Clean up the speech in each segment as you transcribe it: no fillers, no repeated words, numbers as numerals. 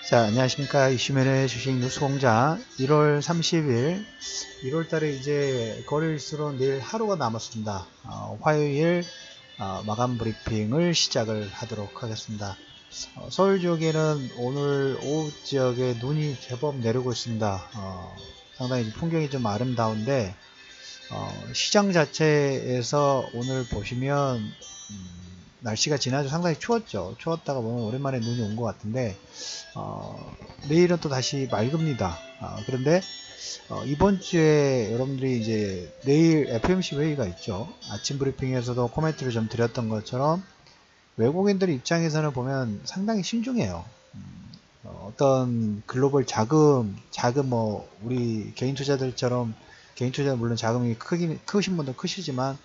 자, 안녕하십니까. 이슈맨의 주식 뉴스공장 1월 30일, 1월달에 이제 거래일수로 내일 하루가 남았습니다. 화요일 마감 브리핑을 시작을 하도록 하겠습니다. 서울 지역에는 오늘 오후 지역에 눈이 제법 내리고 있습니다. 상당히 풍경이 좀 아름다운데 시장 자체에서 오늘 보시면 날씨가 지난주 상당히 추웠죠. 추웠다가 보면 오랜만에 눈이 온 것 같은데 내일은 또 다시 맑습니다. 그런데 이번 주에 여러분들이 이제 내일 FOMC 회의가 있죠. 아침 브리핑에서도 코멘트를 좀 드렸던 것처럼 외국인들 입장에서는 보면 상당히 신중해요. 어떤 글로벌 자금 뭐 우리 개인 투자들처럼 개인 투자는 물론 자금이 크신 분도 크시지만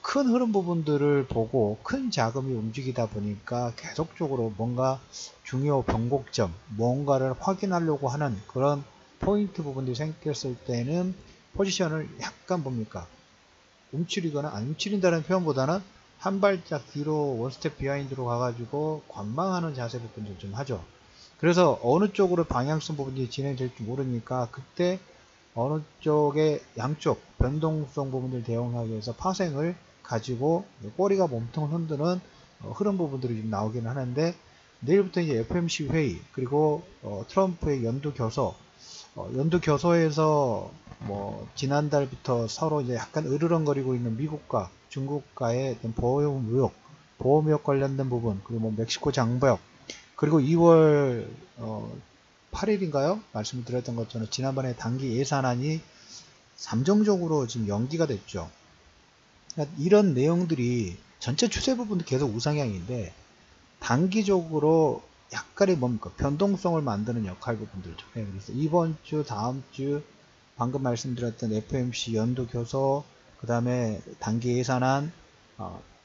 큰 흐름 부분들을 보고 큰 자금이 움직이다 보니까 계속적으로 뭔가 중요 변곡점, 뭔가를 확인하려고 하는 그런 포인트 부분들이 생겼을 때는 포지션을 약간 뭡니까? 움츠리거나 안 움츠린다는 표현보다는 한 발짝 뒤로 원스텝 비하인드로 가가지고 관망하는 자세 부분들 좀 하죠. 그래서 어느 쪽으로 방향성 부분이 진행될지 모르니까 그때 어느 쪽에 양쪽 변동성 부분을 대응하기 위해서 파생을 가지고 꼬리가 몸통을 흔드는 흐름 부분들이 좀 나오기는 하는데 내일부터 이제 FOMC 회의 그리고 트럼프의 연두 교서에서 뭐 지난달부터 서로 이제 약간 으르렁거리고 있는 미국과 중국과의 어떤 보험 의혹 관련된 부분 그리고 뭐 멕시코 장벽 그리고 2월 8일인가요? 말씀을 드렸던 것처럼 지난번에 단기 예산안이 잠정적으로 지금 연기가 됐죠. 그러니까 이런 내용들이 전체 추세 부분도 계속 우상향인데 단기적으로 약간의 뭡니까 변동성을 만드는 역할 부분들죠. 그래서 이번 주, 다음 주 방금 말씀드렸던 FOMC 연도 교서, 그 다음에 단기 예산안,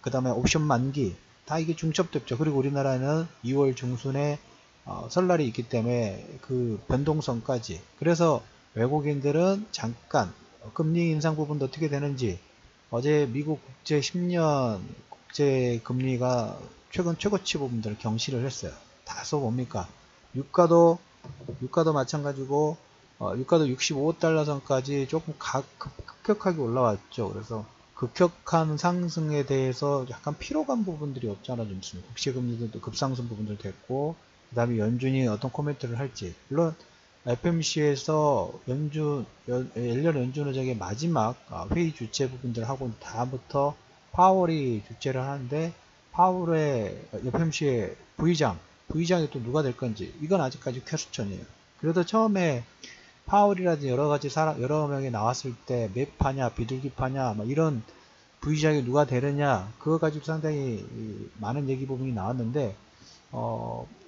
그 다음에 옵션 만기 다 이게 중첩됐죠. 그리고 우리나라는 2월 중순에 설날이 있기 때문에 그 변동성까지 그래서 외국인들은 잠깐 금리 인상 부분도 어떻게 되는지 어제 미국 국제 10년 국제 금리가 최근 최고치 부분들을 경시를 했어요. 다소 뭡니까 유가도 마찬가지고 유가도 65달러 선까지 조금 급격하게 올라왔죠. 그래서 급격한 상승에 대해서 약간 피로감 부분들이 없지 않아 좀 있습니다. 국채금리도 급상승 부분들 됐고 그 다음에 연준이 어떤 코멘트를 할지 물론 FOMC에서 연년 연준 의장의 마지막 회의 주최 부분들 하고 다음부터 파월이 주최를 하는데 파월의 FOMC의 부의장이 또 누가 될 건지 이건 아직까지 퀘스천이에요. 그래도 처음에 파월이라든지 여러 명이 나왔을 때 맵파냐 비둘기파냐 뭐 이런 부의장이 누가 되느냐 그거 가지고 상당히 많은 얘기 부분이 나왔는데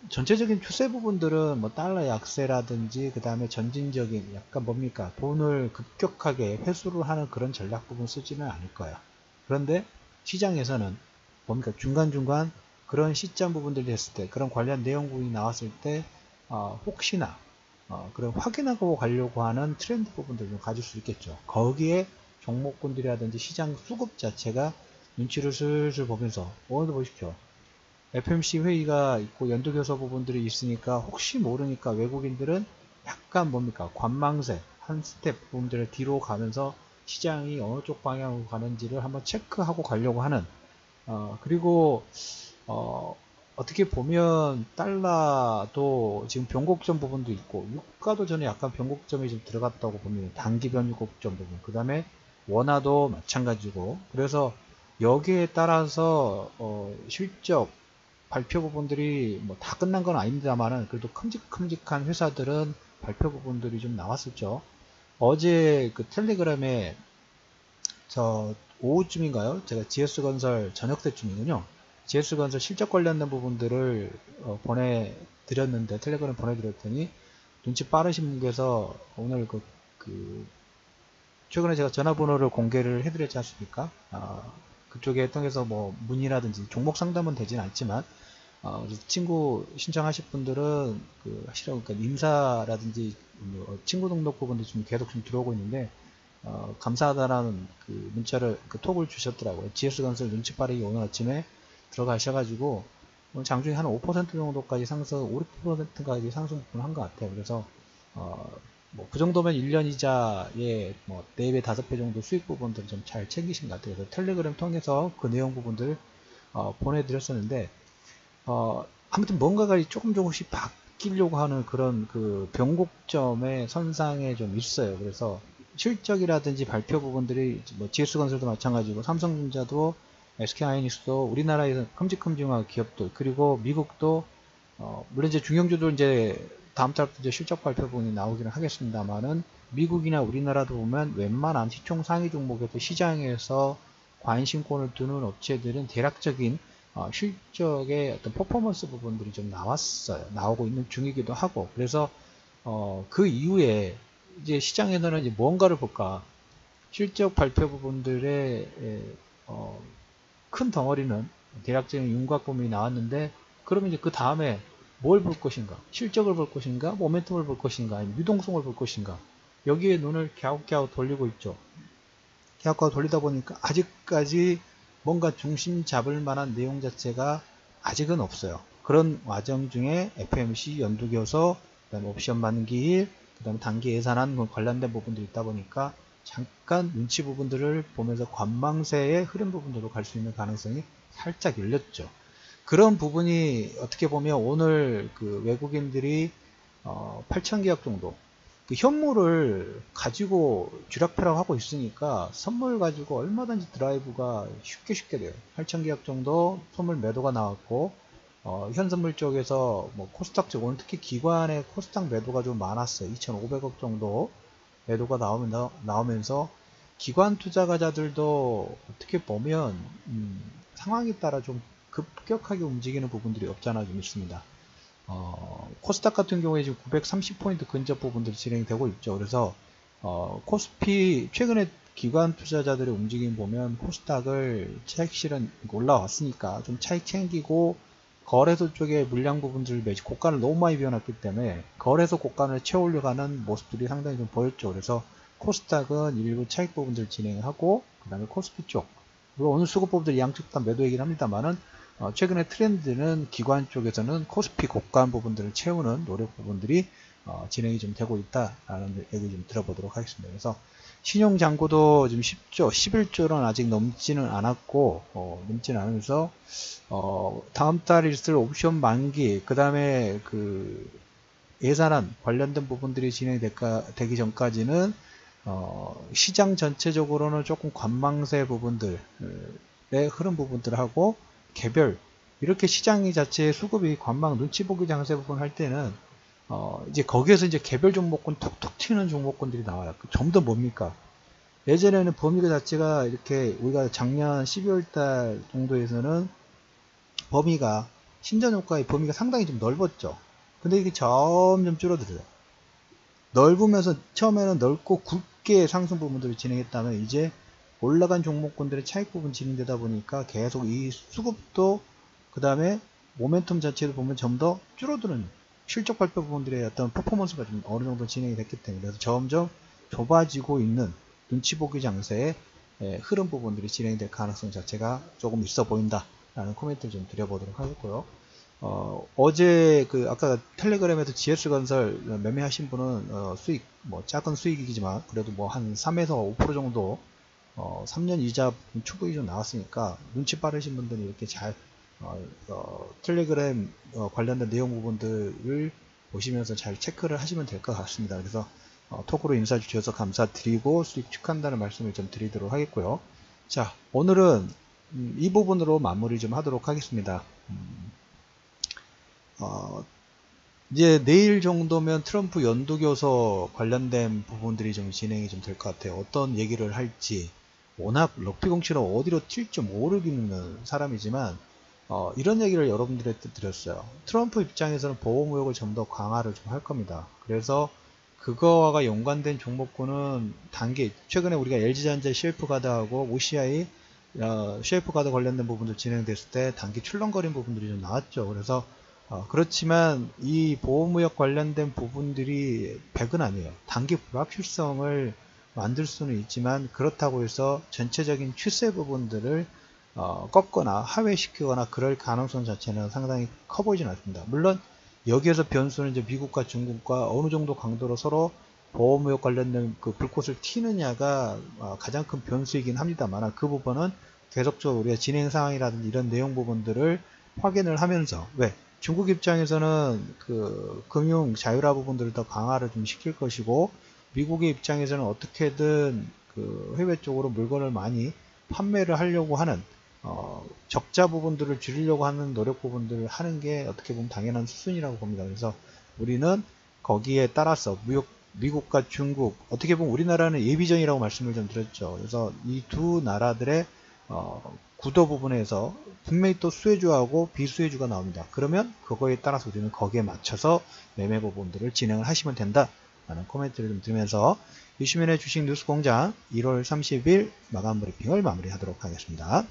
전체적인 추세 부분들은 뭐 달러 약세라든지 그 다음에 전진적인 약간 뭡니까 돈을 급격하게 회수를 하는 그런 전략 부분 쓰지는 않을 거야. 그런데 시장에서는 뭡니까 중간중간 그런 시점 부분들이 됐을 때 그런 관련 내용 부분이 나왔을 때 혹시나 그런 확인하고 가려고 하는 트렌드 부분들을 좀 가질 수 있겠죠. 거기에 종목군들이라든지 시장 수급 자체가 눈치를 슬슬 보면서 오늘도 보십시오. FOMC 회의가 있고 연두교서 부분들이 있으니까 혹시 모르니까 외국인들은 약간 뭡니까 관망세 한 스텝 부분들을 뒤로 가면서 시장이 어느 쪽 방향으로 가는지를 한번 체크하고 가려고 하는 그리고 어떻게 보면 달러도 지금 변곡점 부분도 있고 유가도 저는 약간 변곡점이 좀 들어갔다고 봅니다. 단기 변곡점 부분 그 다음에 원화도 마찬가지고 그래서 여기에 따라서 실적 발표 부분들이 뭐 다 끝난 건 아닙니다만은 그래도 큼직큼직한 회사들은 발표 부분들이 좀 나왔었죠. 어제 그 텔레그램에 저 오후쯤인가요? 제가 GS건설 저녁 때쯤이군요. GS건설 실적 관련된 부분들을 보내드렸는데 텔레그램 보내드렸더니 눈치 빠르신 분께서 오늘 최근에 제가 전화번호를 공개를 해드렸지 않습니까? 그쪽에 통해서 뭐 문의라든지 종목 상담은 되진 않지만 친구 신청하실 분들은 그러니까 인사라든지 뭐 친구 등록 부분도 좀 계속 좀 들어오고 있는데 감사하다라는 그 문자를 톡을 주셨더라고요. GS건설 눈치 빠르게 오늘 아침에 들어가셔가지고 장중에 한 5% 정도까지 상승, 5, 6%까지 상승을 한 것 같아요. 그래서 뭐 그 정도면 1년 이자의 뭐 4배, 5배 정도 수익 부분들 좀 잘 챙기신 것 같아요. 그래서 텔레그램 통해서 그 내용 부분들 보내드렸었는데 아무튼 뭔가가 조금씩 바뀌려고 하는 그런 그 변곡점의 선상에 좀 있어요. 그래서 실적이라든지 발표 부분들이 뭐 GS건설도 마찬가지고 삼성전자도 SK하이닉스도 우리나라에서 큼직큼직한 기업들 그리고 미국도 물론 이제 중형주도 이제 다음 달부터 이제 실적 발표 부분이 나오기는 하겠습니다만은 미국이나 우리나라도 보면 웬만한 시총 상위 종목에도 시장에서 관심권을 두는 업체들은 대략적인 실적의 어떤 퍼포먼스 부분들이 좀 나왔어요. 나오고 있는 중이기도 하고 그래서 그 이후에 이제 시장에서는 이제 뭔가를 볼까 실적 발표 부분들의 큰 덩어리는 대략적인 윤곽 부분이 나왔는데 그러면 이제 그 다음에 뭘 볼 것인가? 실적을 볼 것인가? 모멘텀을 볼 것인가? 아니면 유동성을 볼 것인가? 여기에 눈을 갸웃갸웃 돌리고 있죠. 갸웃갸웃 돌리다 보니까 아직까지 뭔가 중심 잡을 만한 내용 자체가 아직은 없어요. 그런 과정 중에 FMC 연두교서, 그다음에 옵션 만기일, 그다음에 단기 예산안 관련된 부분들이 있다 보니까 잠깐 눈치 부분들을 보면서 관망세의 흐름 부분으로 갈 수 있는 가능성이 살짝 열렸죠. 그런 부분이 어떻게 보면 오늘 그 외국인들이 8,000계약 정도 그 현물을 가지고 쥐락펴락 하고 있으니까 선물 가지고 얼마든지 드라이브가 쉽게 돼요. 8,000계약 정도 선물 매도가 나왔고 현선물 쪽에서 뭐 코스닥 쪽 오늘 특히 기관의 코스닥 매도가 좀 많았어요. 2,500억 정도 매도가 나오면서 기관 투자가자들도 어떻게 보면 상황에 따라 좀 급격하게 움직이는 부분들이 없잖아 좀 있습니다. 코스닥 같은 경우에 지금 930포인트 근접 부분들이 진행이 되고 있죠. 그래서 코스피 최근에 기관 투자자들의 움직임 보면 코스닥을 차익 실은 올라왔으니까 좀 차익 챙기고 거래소 쪽에 물량 부분들 매집 고가를 너무 많이 비워놨기 때문에 거래소 고가를 채우려가는 모습들이 상당히 좀 보였죠. 그래서 코스닥은 일부 차익 부분들 진행하고 그 다음에 코스피 쪽 물론 오늘 수급 부분들이 양측 다 매도이긴 합니다만은 최근에 트렌드는 기관 쪽에서는 코스피 고가한 부분들을 채우는 노력 부분들이 진행이 좀 되고 있다라는 얘기 좀 들어보도록 하겠습니다. 그래서 신용잔고도 지금 10조, 11조는 아직 넘지는 않았고 넘지는 않으면서 다음 달 있을 옵션 만기 그 다음에 그 예산안 관련된 부분들이 진행되기 전까지는 시장 전체적으로는 조금 관망세 부분들의 흐름 부분들하고 개별 이렇게 시장이 자체의 수급이 관망 눈치 보기 장세 부분 할 때는 이제 거기에서 이제 개별 종목군 톡톡 튀는 종목군들이 나와요. 전부 다 뭡니까? 예전에는 범위가 자체가 이렇게 우리가 작년 12월 달 정도에서는 범위가 신전효과의 범위가 상당히 좀 넓었죠. 근데 이게 점점 줄어들어요. 넓으면서 처음에는 넓고 굵게 상승 부분들을 진행했다면 이제 올라간 종목군들의 차익 부분 진행되다 보니까 계속 이 수급도 그 다음에 모멘텀 자체를 보면 좀 더 줄어드는 실적 발표 부분들의 어떤 퍼포먼스가 좀 어느 정도 진행이 됐기 때문에 그래서 점점 좁아지고 있는 눈치 보기 장세의 흐름 부분들이 진행될 가능성 자체가 조금 있어 보인다 라는 코멘트를 좀 드려보도록 하겠고요. 어제 그 아까 텔레그램에서 GS건설 매매하신 분은 수익 뭐 작은 수익이지만 그래도 뭐 한 3에서 5% 정도 3년 이자 추구이 좀 나왔으니까 눈치 빠르신 분들이 이렇게 잘 텔레그램 관련된 내용 부분들을 보시면서 잘 체크를 하시면 될 것 같습니다. 그래서 톡으로 인사 주셔서 감사드리고 수익 축하한다는 말씀을 좀 드리도록 하겠고요. 자, 오늘은 이 부분으로 마무리 좀 하도록 하겠습니다. 이제 내일 정도면 트럼프 연두교서 관련된 부분들이 좀 진행이 좀 될 것 같아요. 어떤 얘기를 할지 워낙 럭비 공치로 어디로 튈지 모르겠는 사람이지만 이런 얘기를 여러분들한테 드렸어요. 트럼프 입장에서는 보호무역을 좀 더 강화를 좀 할 겁니다. 그래서 그거와 연관된 종목군은 단기 최근에 우리가 LG전자 CF가드하고 OCI CF가드 관련된 부분들 진행됐을 때 단기 출렁거린 부분들이 좀 나왔죠. 그래서 그렇지만 이 보호무역 관련된 부분들이 100은 아니에요. 단기 불확실성을 만들 수는 있지만 그렇다고 해서 전체적인 추세 부분들을 꺾거나 하회시키거나 그럴 가능성 자체는 상당히 커 보이진 않습니다. 물론 여기에서 변수는 이제 미국과 중국과 어느 정도 강도로 서로 보호무역 관련된 그 불꽃을 튀느냐가 가장 큰 변수이긴 합니다만, 그 부분은 계속적으로 우리가 진행 상황이라든지 이런 내용 부분들을 확인을 하면서, 왜 중국 입장에서는 그 금융 자유화 부분들을 더 강화를 좀 시킬 것이고, 미국의 입장에서는 어떻게든 그 해외 쪽으로 물건을 많이 판매를 하려고 하는 적자 부분들을 줄이려고 하는 노력 부분들을 하는 게 어떻게 보면 당연한 수순이라고 봅니다. 그래서 우리는 거기에 따라서 미국과 중국, 어떻게 보면 우리나라는 예비전이라고 말씀을 좀 드렸죠. 그래서 이 두 나라들의 구도 부분에서 분명히 또 수혜주하고 비수혜주가 나옵니다. 그러면 그거에 따라서 우리는 거기에 맞춰서 매매 부분들을 진행을 하시면 된다 라는 코멘트를 좀 드리면서 이슈민의 주식 뉴스 공장 1월 30일 마감 브리핑을 마무리하도록 하겠습니다.